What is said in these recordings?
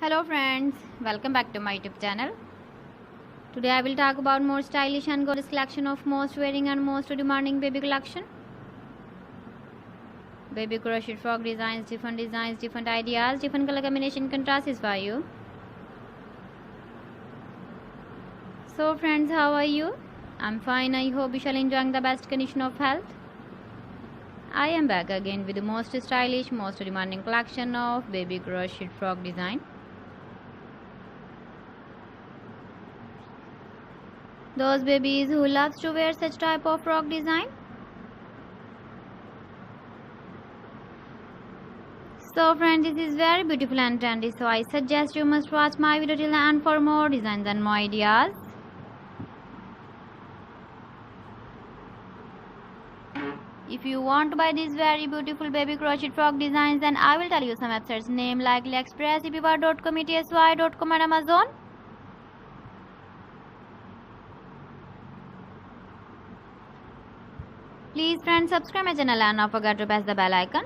Hello friends, welcome back to my YouTube channel. Today I will talk about more stylish and gorgeous collection of most wearing and most demanding baby collection. Baby crochet frog designs, different ideas, different color combination contrasts for you. So friends, how are you? I'm fine. I hope you shall enjoying the best condition of health. I am back again with the most stylish, most demanding collection of baby crochet frog design. Those babies who loves to wear such type of frog design. So friends, this is very beautiful and trendy, so I suggest you must watch my video till the end for more designs and more ideas. If you want to buy these very beautiful baby crochet frog designs, then I will tell you some websites name like AliExpress, eBay.com, etsy.com and Amazon. Please friends, subscribe my channel and not forget to press the bell icon.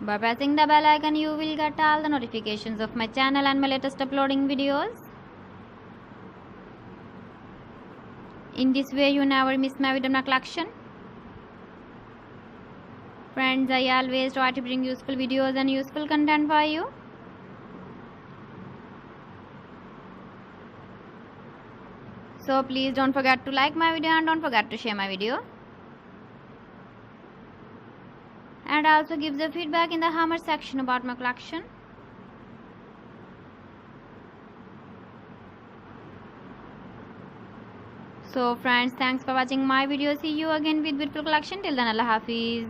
By pressing the bell icon, you will get all the notifications of my channel and my latest uploading videos. In this way, you never miss my video collection. Friends, I always try to bring useful videos and useful content for you. So please don't forget to like my video and don't forget to share my video. And also give the feedback in the comment section about my collection. So friends, thanks for watching my video. See you again with beautiful collection. Till then, Allah Hafiz.